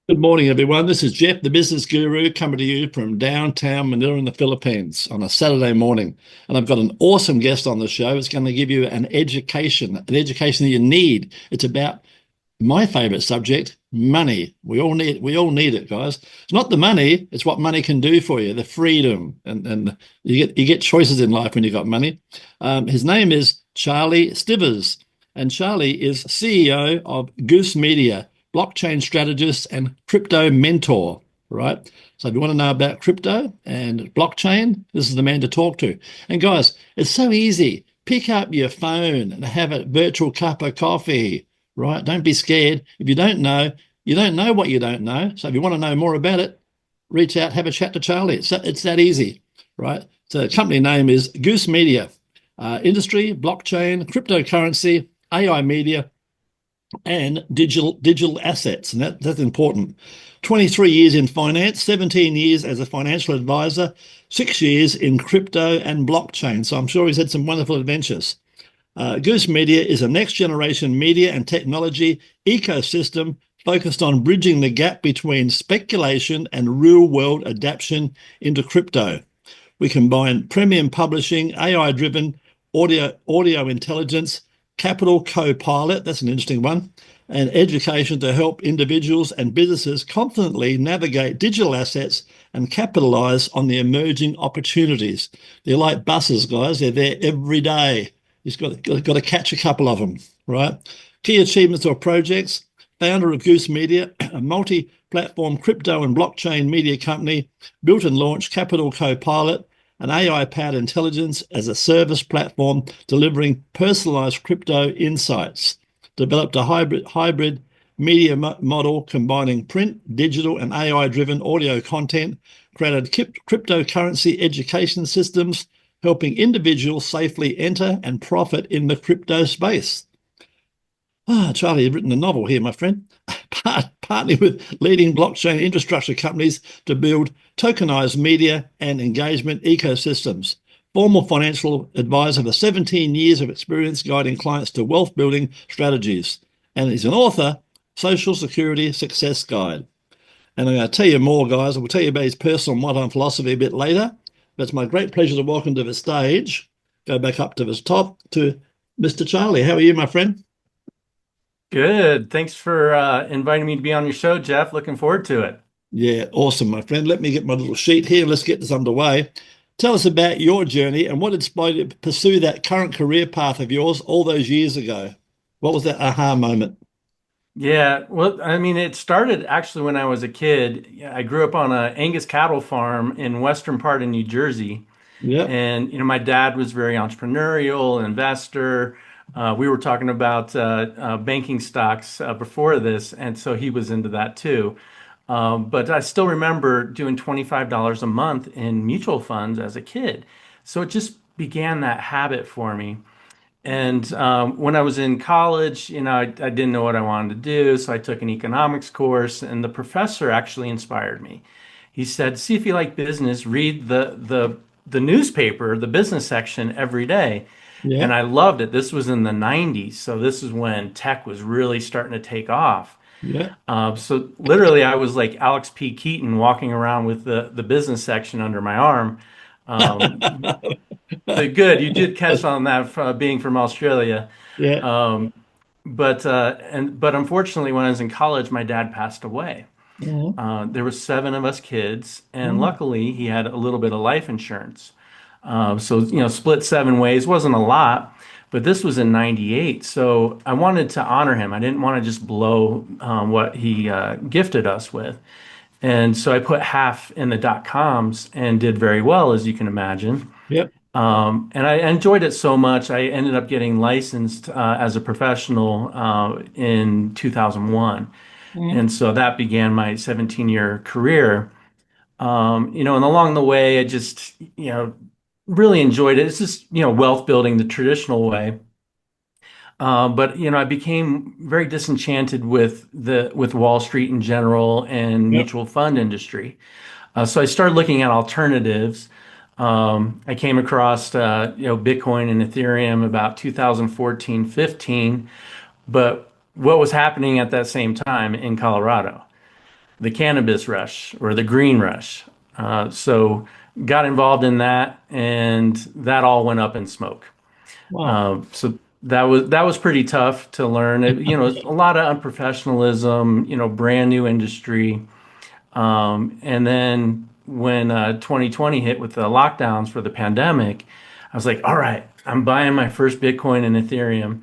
Good morning, everyone. This is Jeff, the business guru, coming to you from downtown Manila in the Philippines on a Saturday morning. And I've got an awesome guest on the show. It's going to give you an education that you need. It's about my favorite subject, money. We all need it, guys. It's not the money, it's what money can do for you, the freedom. And you get choices in life when you've got money. His name is Charlie Stivers, and Charlie is CEO of Goose Media, blockchain strategist and crypto mentor, right? So if you want to know about crypto and blockchain, this is the man to talk to. And guys, it's so easy. Pick up your phone and have a virtual cup of coffee, right? Don't be scared. If you don't know, you don't know what you don't know. So if you want to know more about it, reach out, have a chat to Charlie. It's that easy, right? So the company name is Goose Media, industry, blockchain, cryptocurrency, AI media, and digital assets, and that's important. 23 years in finance, 17 years as a financial advisor, 6 years in crypto and blockchain. So I'm sure he's had some wonderful adventures. Goose Media is a next generation media and technology ecosystem focused on bridging the gap between speculation and real world adaptation into crypto. We combine premium publishing, AI driven audio intelligence, Capital Copilot, that's an interesting one, and education to help individuals and businesses confidently navigate digital assets and capitalize on the emerging opportunities. They're like buses, guys. They're there every day. You've got to catch a couple of them, right? Key achievements or projects: founder of Goose Media, a multi-platform crypto and blockchain media company, built and launched Capital Copilot, an AI-powered intelligence as a service platform delivering personalized crypto insights. Developed a hybrid media model combining print, digital, and AI-driven audio content. Created cryptocurrency education systems, helping individuals safely enter and profit in the crypto space. Charlie, you've written a novel here, my friend. Partnering with leading blockchain infrastructure companies to build tokenized media and engagement ecosystems. Former financial advisor for 17 years of experience guiding clients to wealth building strategies. And he's an author, Social Security Success Guide. And I'm going to tell you more, guys. I will tell you about his personal modern philosophy a bit later. But it's my great pleasure to welcome to the stage, go back up to the top, to Mr. Charlie. How are you, my friend? Good. Thanks for inviting me to be on your show, Jeff. Looking forward to it. Yeah, awesome, my friend. Let me get my little sheet here. Let's get this underway. Tell us about your journey and what inspired you to pursue that current career path of yours all those years ago. What was that aha moment? Yeah, well, I mean, it started actually when I was a kid. Yeah, I grew up on a Angus cattle farm in western part of New Jersey, Yep. and my dad was very entrepreneurial, investor. We were talking about banking stocks before this, and so he was into that too. But I still remember doing $25 a month in mutual funds as a kid. So it just began that habit for me. And when I was in college, I didn't know what I wanted to do, so I took an economics course, and the professor actually inspired me. He said, "See if you like business, read the newspaper, the business section every day." And Yep. I loved it. This was in the 90s, so this is when tech was really starting to take off. Yep. So literally, I was like Alex P. Keaton walking around with the business section under my arm. Um, but good, you did catch on that being from Australia. Yeah. Um, but unfortunately, when I was in college, my dad passed away. Mhm. There were seven of us kids, and Mhm. luckily, he had a little bit of life insurance. So split seven ways wasn't a lot, but this was in '98, so I wanted to honor him. I didn't want to just blow what he gifted us with, and so I put half in the dot coms and did very well, as you can imagine. Yep. And I enjoyed it so much, I ended up getting licensed as a professional in 2001. Mhm. And so that began my 17-year career. And along the way, I just, really enjoyed it. It's just, wealth building the traditional way. But I became very disenchanted with Wall Street in general and Yep. mutual fund industry. So I started looking at alternatives. I came across Bitcoin and Ethereum about 2014, 15. But what was happening at that same time in Colorado? the cannabis rush or the green rush. So got involved in that, and that all went up in smoke. Wow. So that was pretty tough to learn. A lot of unprofessionalism. Brand new industry. And then when 2020 hit with the lockdowns for the pandemic, I was like, all right, I'm buying my first Bitcoin and Ethereum.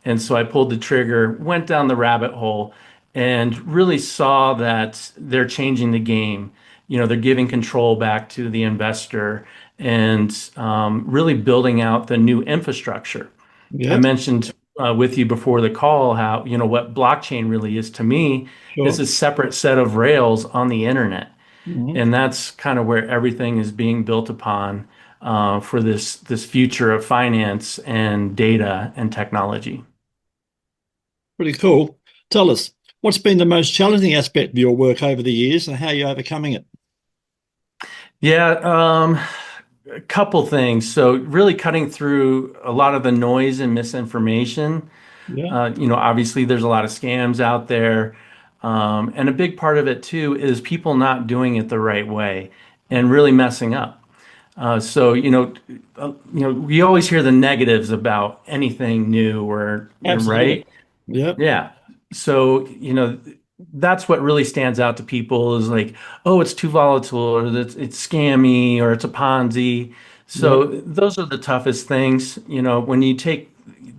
And so I pulled the trigger, went down the rabbit hole, and really saw that they're changing the game. They're giving control back to the investor and really building out the new infrastructure. I Yeah, mentioned with you before the call how, what blockchain really is to me is sure. a separate set of rails on the internet. Mhm. And that's kind of where everything is being built upon for this future of finance and data and technology. Pretty cool. Tell us, what's been the most challenging aspect of your work over the years and how are you overcoming it? Yeah, a couple things. So really cutting through a lot of the noise and misinformation. Yeah, Obviously there's a lot of scams out there. And a big part of it too is people not doing it the right way and really messing up. We always hear the negatives about anything new or, absolutely. right? Yeah, Yeah. So, that's what really stands out to people is like, oh, it's too volatile or it's scammy or it's a Ponzi. yeah, So those are the toughest things, when you take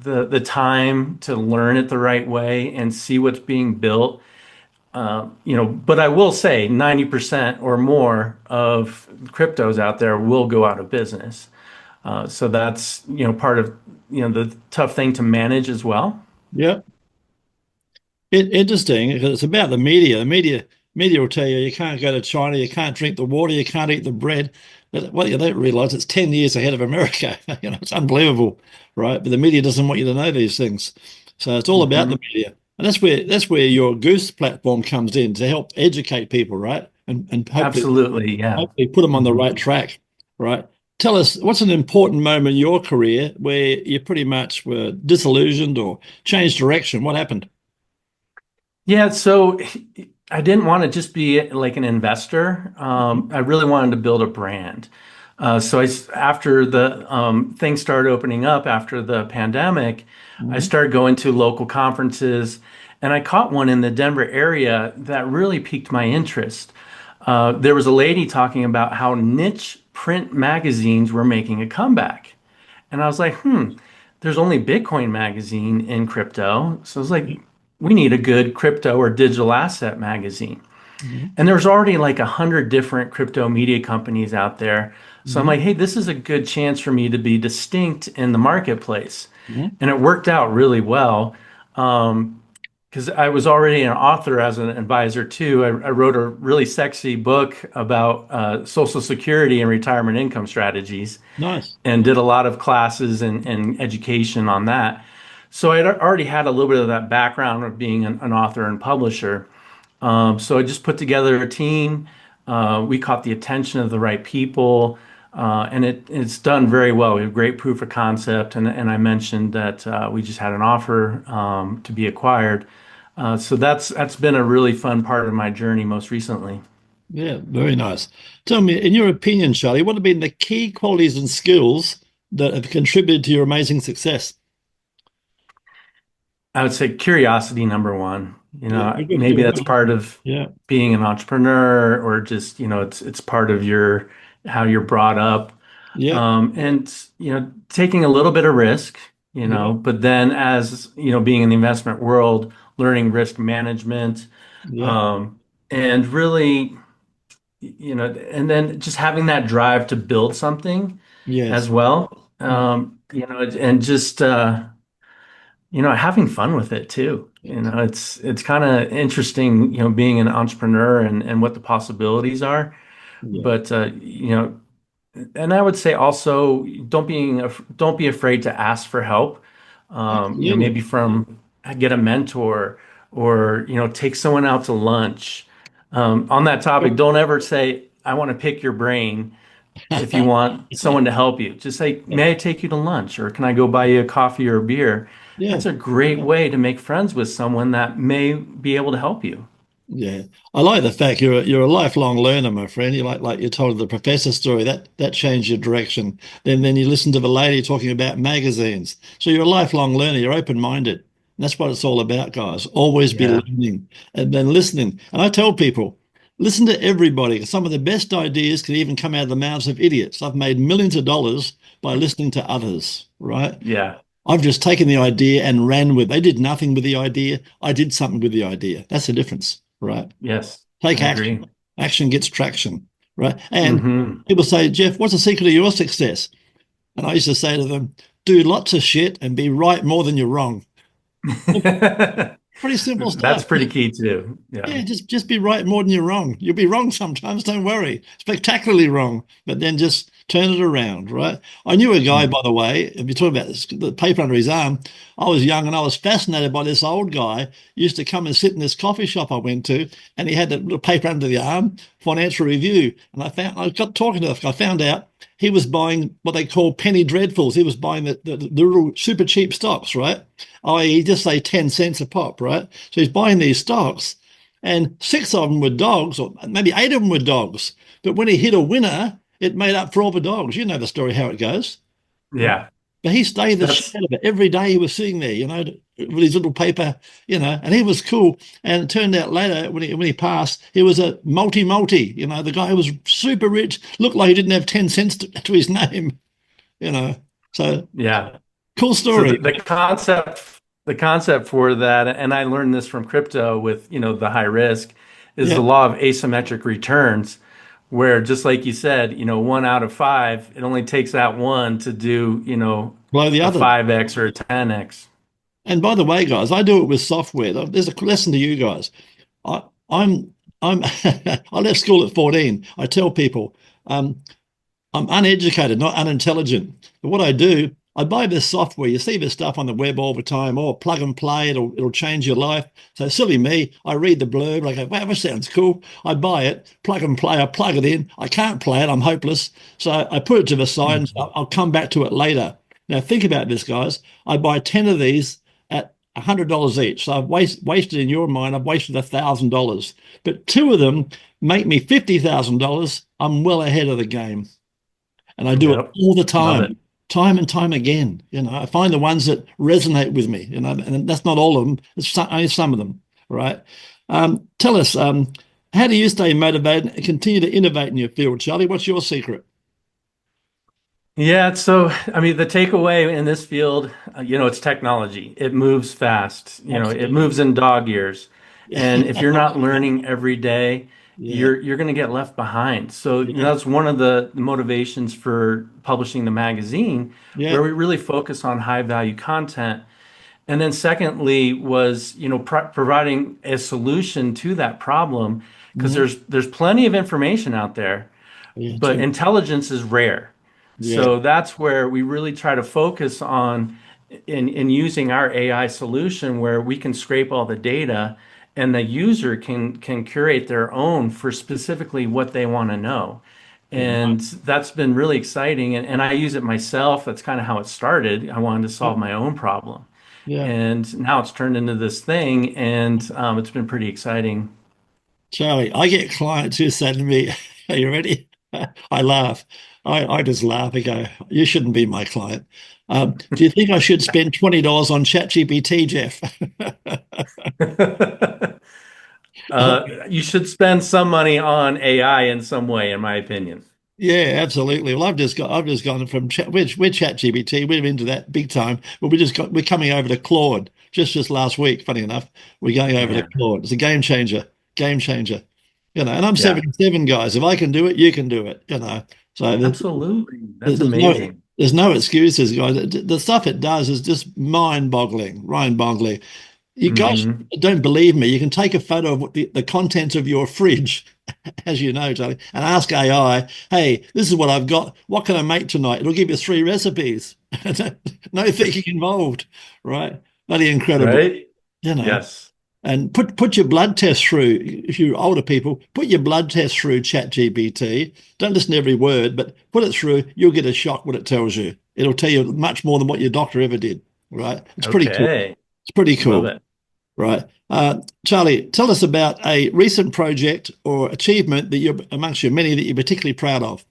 the time to learn it the right way and see what's being built. But I will say 90% or more of cryptos out there will go out of business. So that's, part of, the tough thing to manage as well. yeah. Interesting because it's about the media. The media will tell you you can't go to China, you can't drink the water, you can't eat the bread. But what you don't realize, it's 10 years ahead of America. It's unbelievable, right? But the media doesn't want you to know these things. So it's all about the Mhm. media. And that's where your Goose platform comes in to help educate people, right? And hopefully Absolutely. Yeah. hopefully put them on the Mhm. right track, right? Tell us what's an important moment in your career where you pretty much were disillusioned or changed direction? What happened? Yeah. So I didn't want to just be like an investor. I really wanted to build a brand. After the things started opening up after the pandemic, I Mhm. started going to local conferences, and I caught one in the Denver area that really piqued my interest. There was a lady talking about how niche print magazines were making a comeback. And I was like, there's only Bitcoin magazine in crypto. So I was like, we need a good crypto or digital asset magazine. Mhm. And there's already like 100 different crypto media companies out there. So I'm Mhm. like, hey, this is a good chance for me to be distinct in the marketplace. Mhm. And it worked out really well. Because I was already an author as an advisor too. I wrote a really sexy book about Social Security and retirement income strategies Nice. and did a lot of classes and education on that. So I already had a little bit of that background of being an author and publisher. So I just put together a team. We caught the attention of the right people, and it's done very well. We have great proof of concept, and I mentioned that we just had an offer to be acquired. So that's been a really fun part of my journey most recently. Yeah, very nice. Tell me, in your opinion, Charlie, what have been the key qualities and skills that have contributed to your amazing success? I would say curiosity number one. Yeah, very good. Maybe that's part of Yeah, being an entrepreneur or just, it's part of your how you're brought up. yeah, And taking a little bit of risk, yeah, but then as, being in the investment world, learning risk management, yeah, um, and really, and then just having that drive to build something as yes. well. Mm. And just having fun with it too. It's kind of interesting, being an entrepreneur and what the possibilities are. Yeah, But and I would say also don't be afraid to ask for help. absolutely. Maybe from get a mentor or take someone out to lunch. On that topic, Sure. don't ever say I want to pick your brain if you want someone to help you. Just say, may I take you to lunch or can I go buy you a coffee or a beer? Yeah, That's a great way to make friends with someone that may be able to help you. Yeah, I like the fact you're a lifelong learner, my friend. You like you told the professor story that changed your direction. Then you listen to the lady talking about magazines. So you're a lifelong learner. You're open-minded. And that's what it's all about, guys. Always be Yeah. learning and then listening. And I tell people, listen to everybody. Some of the best ideas can even come out of the mouths of idiots. I've made millions of dollars by listening to others, right? Yeah. I've just taken the idea and ran with. They did nothing with the idea. I did something with the idea. That's the difference, right? Yes. Take I agree. action. Action gets traction, right? And Hmm. people say, Jeff, what's the secret of your success? And I used to say to them, do lots of shit and be right more than you're wrong. Pretty simple That's stuff. pretty key too. Yeah. Yeah, just be right more than you're wrong. You'll be wrong sometimes, don't worry. Spectacularly wrong, but then just turn it around, right? I knew a guy, by Mhm. the way, if you're talking about this, the paper under his arm, I was young and I was fascinated by this old guy. Used to come and sit in this coffee shop I went to, and he had that little paper under the arm, Financial Review. And I got talking to him, I found out he was buying what they call penny dreadfuls. He was buying the little super cheap stocks, right? I.e., just say 10 cents a pop, right? So he's buying these stocks and six of them were dogs, or maybe eight of them were dogs. But when he hit a winner, it made up for all the dogs. You know the story how it goes, right? Yeah. But he stayed the shit That's out of it. Every day he was sitting there, with his little paper, and he was cool. And it turned out later when he passed, he was a multi. The guy was super rich, looked like he didn't have 10 cents to his name, you know. So yeah. cool So story. the concept for that, and I learned this from crypto with, the high risk, is Yeah. the law of asymmetric returns, where just like you said, one out of five, it only takes that one to do, Blow the a other. 5x or a 10x. And by the way, guys, I do it with software. There's a lesson to you guys. I, I'm I'm I left school at 14. I tell people um, I'm uneducated, not unintelligent. But what I do, I buy this software. You see this stuff on the web all the time. Oh, plug and play. It'll change your life. So silly me, I read the blurb. I go, wow, this sounds cool. I buy it, plug and play. I plug it in. I can't play it. I'm hopeless. So I put it to the side and Mhm. I'll come back to it later. Now think about this, guys. I buy 10 of these at $100 each. So I've wasted in your mind, I've wasted $1,000. But two of them make me $50,000. I'm well ahead of the game. And I do it Yep. all the Love it. time and time again. I find the ones that resonate with me, and that's not all of them, it's only some of them, right? Tell us, how do you stay motivated and continue to innovate in your field, Charlie? What's your secret? Yeah, so I mean, the takeaway in this field, it's technology. It moves fast. It Absolutely. moves in dog years. Yeah. And if you're not learning every day, Yeah. you're going to get left behind. So, Yeah. that's one of the motivations for publishing the magazine, Yeah. where we really focus on high value content. And then secondly was, providing a solution to that problem, because Mhm. there's plenty of information out there, Yeah. but True. intelligence is rare. Yeah. So that's where we really try to focus on in using our AI solution, where we can scrape all the data and the user can curate their own for specifically what they want to know. Yeah. And that's been really exciting. And I use it myself. That's kind of how it started. I wanted to solve my own problem. Yeah. And now it's turned into this thing, and it's been pretty exciting. Charlie, I get clients who say to me, are you ready? I laugh. I just laugh. I go, you shouldn't be my client. Do you think I should spend $20 on ChatGPT, Jeff? You should spend some money on AI in some way, in my opinion. Yeah, absolutely. Well, I've just gone from we're ChatGPT. We're into that big time. But we're coming over to Claude just last week. Funny enough, we're going over to Man, Claude. It's a game changer, game changer. And I'm yeah, 77, guys. If I can do it, you can do it. So absolutely. there's That's there's no amazing. there's no excuses, guys. The stuff it does is just mind-boggling, mind-boggling. You guys Hmm. don't believe me. You can take a photo of what the contents of your fridge, as you know, Charlie, and ask AI, hey, this is what I've got. What can I make tonight? It'll give you three recipes. No thinking involved, right? Bloody incredible, Right? you know. Yes. And put your blood test through. If you're older people, put your blood test through ChatGPT. Don't listen to every word, but put it through. You'll get a shock what it tells you. It'll tell you much more than what your doctor ever did, right? It's pretty cool. Okay. It's pretty Love cool. it. right? Charlie, tell us about a recent project or achievement that you're amongst your many that you're particularly proud of.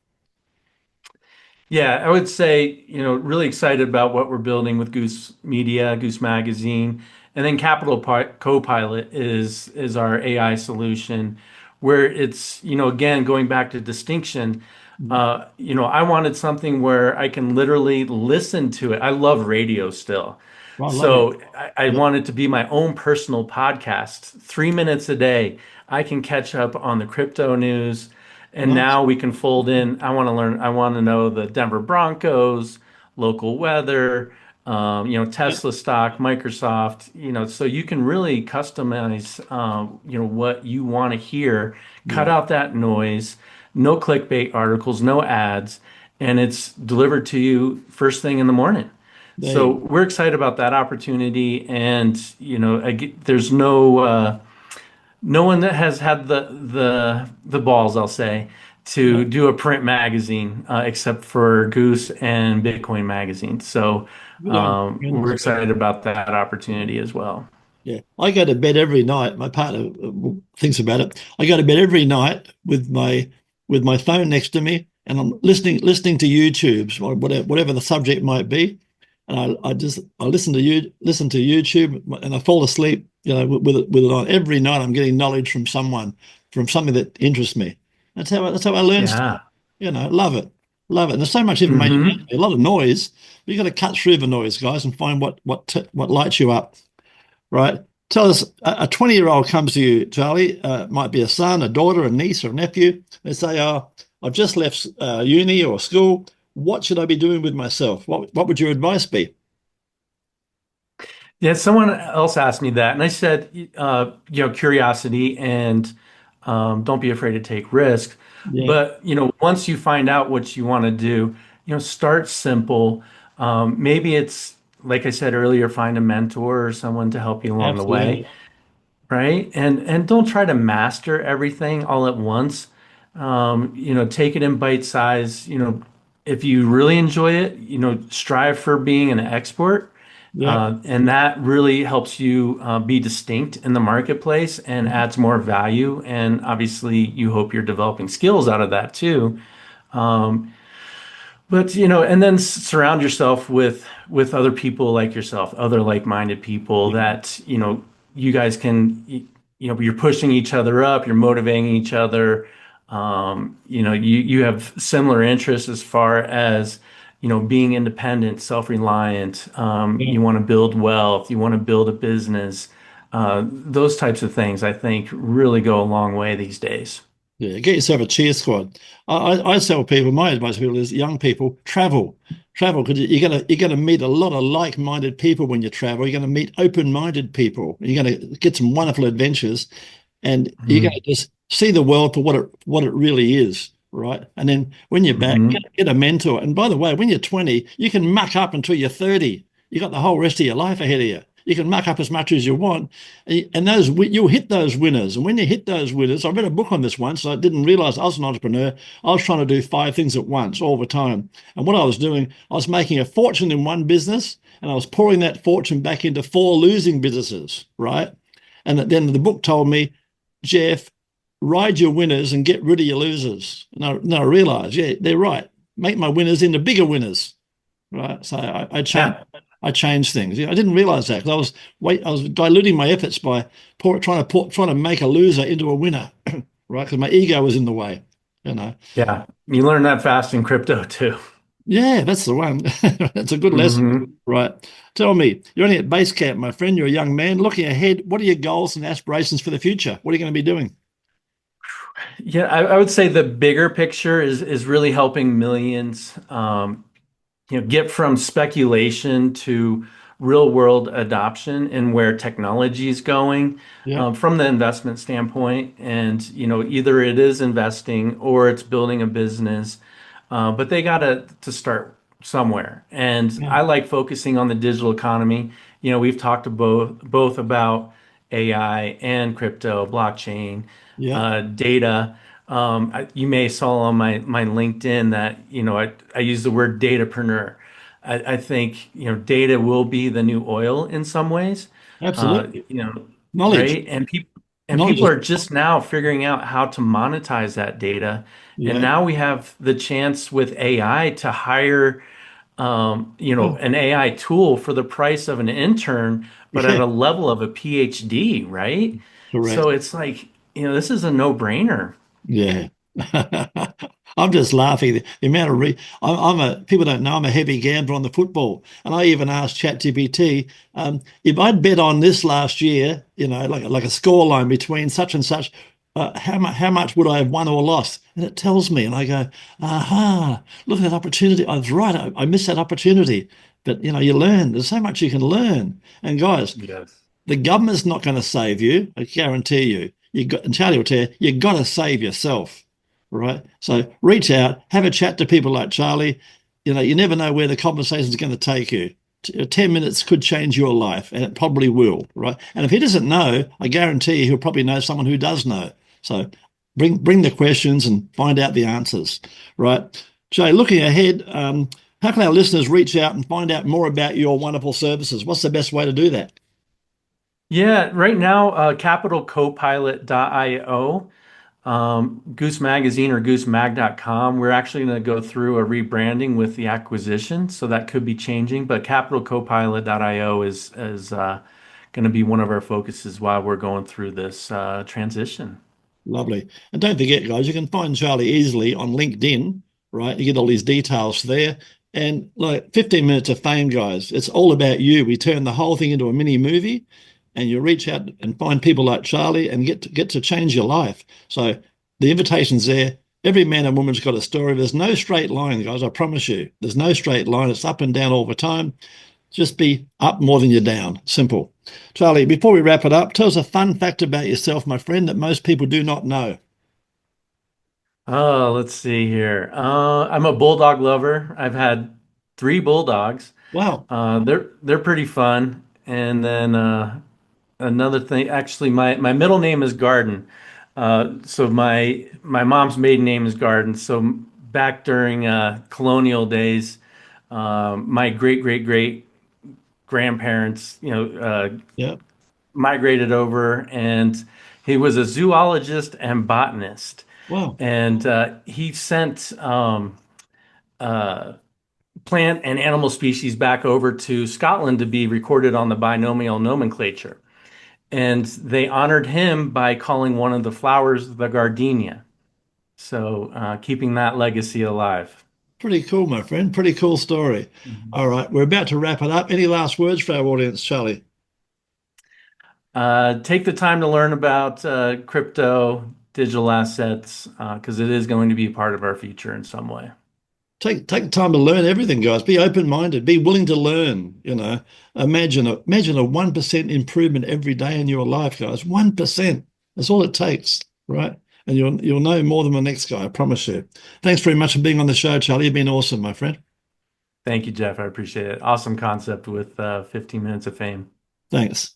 Yeah, I would say, really excited about what we're building with Goose Media, Goose Magazine, and then Copilot is our AI solution, where it's, again, going back to distinction. I wanted something where I can literally listen to it. I love radio still. Well, I love it. So I Yeah, want it to be my own personal podcast, 3 minutes a day. I can catch up on the crypto news. And nice. now we can fold in. I want to know the Denver Broncos, local weather, Yeah, Tesla stock, Microsoft, so you can really customize, what you want to hear, cut yeah, out that noise, no clickbait articles, no ads, and it's delivered to you first thing in the morning. there So you we're excited about that opportunity, and there's no one that has had the balls, I'll say, to go. do a print magazine except for Goose and Bitcoin magazine. So Good on we're you. excited about that opportunity as well. Yeah, I go to bed every night. My partner thinks about it. I go to bed every night with my phone next to me, and I'm listening to YouTube's or whatever the subject might be, and I listen to YouTube, and I fall asleep. With it on every night. I'm getting knowledge from someone, from something that interests me. That's how I learn stuff. Yeah. Love it, love it. And there's so much information, Hmm. a lot of noise. But you got to cut through the noise, guys, and find what lights you up. Right. Tell us, a 20-year-old comes to you, Charlie, might be a son, a daughter, a niece, or a nephew. They say, oh, I've just left uni or school. What should I be doing with myself? What would your advice be? Yeah, someone else asked me that, and I said, curiosity and don't be afraid to take risks. Yeah, But once you find out what you want to do, start simple. Maybe it's like I said earlier, find a mentor or someone to help you along the way, absolutely. right? And don't try to master everything all at once. Take it in bite size. If you really enjoy it, strive for being an expert. Yeah. And that really helps you be distinct in the marketplace and adds more value. And obviously, you hope you're developing skills out of that too. Um, but and then surround yourself with other people like yourself, other like-minded people Yeah. that you guys can you're pushing each other up, you're motivating each other. You have similar interests as far as being independent, self-reliant. Yeah. You want to build wealth, you want to build a business. Those types of things, I think, really go a long way these days. Yeah, get yourself a cheer squad. I tell people, my advice to people is young people, travel, because you're gonna meet a lot of like-minded people when you travel. You're gonna meet open-minded people. You're gonna get some wonderful adventures, and you're gonna just see the world for what it really is, right? And then when you're back, Mm-hmm. get a mentor. And by the way, when you're 20, you can muck up until you're 30. You got the whole rest of your life ahead of you. You can muck up as much as you want, and you'll hit those winners. And when you hit those winners, I read a book on this once. I didn't realize I was an entrepreneur. I was trying to do five things at once all the time. And what I was doing, I was making a fortune in one business, and I was pouring that fortune back into four losing businesses, right? And then the book told me, Jeff, ride your winners and get rid of your losers. And I realized, yeah, they're right. Make my winners into bigger winners, right? So I changed. Yeah. I changed things. I didn't realize that because I was diluting my efforts by trying to make a loser into a winner, right? Because my ego was in the way, you know. Yeah. You learn that fast in crypto too. Yeah, that's the one. That's a good lesson, Hmm. right? Tell me, you're only at base camp, my friend. You're a young man looking ahead. What are your goals and aspirations for the future? What are you going to be doing? Yeah, I would say the bigger picture is really helping millions, get from speculation to real world adoption and where technology is going, Yeah, from the investment standpoint. And, either it is investing or it's building a business, but they got to start somewhere. And yeah, I like focusing on the digital economy. We've talked to both about AI and crypto, blockchain, yeah, data. You may saw on my LinkedIn that I use the word datapreneur. I think data will be the new oil in some ways. absolutely. Knowledge. right? And Knowledge people is, are just now figuring out how to monetize that data. And yeah. now we have the chance with AI to hire, Oh, an AI tool for the price of an intern, but at yeah, a level of a PhD, right? So correct. it's like, this is a no-brainer. Yeah. I'm just laughing. The amount of people don't know I'm a heavy gambler on the football. And I even asked ChatGPT, if I'd bet on this last year, like a score line between such and such, how much would I have won or lost? And it tells me, and I go, aha, look at that opportunity. I was right. I missed that opportunity. But you learn. There's so much you can learn. And guys, Yes. the government's not going to save you. I guarantee you. And Charlie will tell you, you got to save yourself, right? So reach out, have a chat to people like Charlie. You never know where the conversation is going to take you. 10 minutes could change your life, and it probably will, right? And if he doesn't know, I guarantee you he'll probably know someone who does know. So bring the questions and find out the answers, right? Jay, looking ahead, how can our listeners reach out and find out more about your wonderful services? What's the best way to do that? Yeah, right now, capitalcopilot.io, Goose Magazine or goosmag.com. We're actually going to go through a rebranding with the acquisition, so that could be changing. But capitalcopilot.io is going to be one of our focuses while we're going through this transition. Lovely. And don't forget, guys, you can find Charlie easily on LinkedIn, right? You get all these details there. And like 15 minutes of fame, guys, it's all about you. We turn the whole thing into a mini movie, and you reach out and find people like Charlie and get to change your life. So the invitation's there. Every man and woman's got a story. There's no straight line, guys. I promise you. There's no straight line. It's up and down all the time. Just be up more than you're down. Simple. Charlie, before we wrap it up, tell us a fun fact about yourself, my friend, that most people do not know. Oh, let's see here. I'm a bulldog lover. I've had three bulldogs. Wow. They're pretty fun. And then another thing, actually, my middle name is Garden. So my mom's maiden name is Garden. So back during colonial days, my great grandparents, Yeah. migrated over, and he was a zoologist and botanist, Wow. and he sent plant and animal species back over to Scotland to be recorded on the binomial nomenclature. And they honored him by calling one of the flowers the gardenia. So keeping that legacy alive. Pretty cool, my friend. Pretty cool story. Mhm. All right. We're about to wrap it up. Any last words for our audience, Charlie? Take the time to learn about crypto, digital assets, because it is going to be part of our future in some way. Take time to learn everything, guys. Be open-minded. Be willing to learn. Imagine a 1% improvement every day in your life, guys. 1%. That's all it takes, right? And you'll know more than the next guy, I promise you. Thanks very much for being on the show, Charlie. You've been awesome, my friend. Thank you, Jeff. I appreciate it. Awesome concept with 15 minutes of fame. Thanks.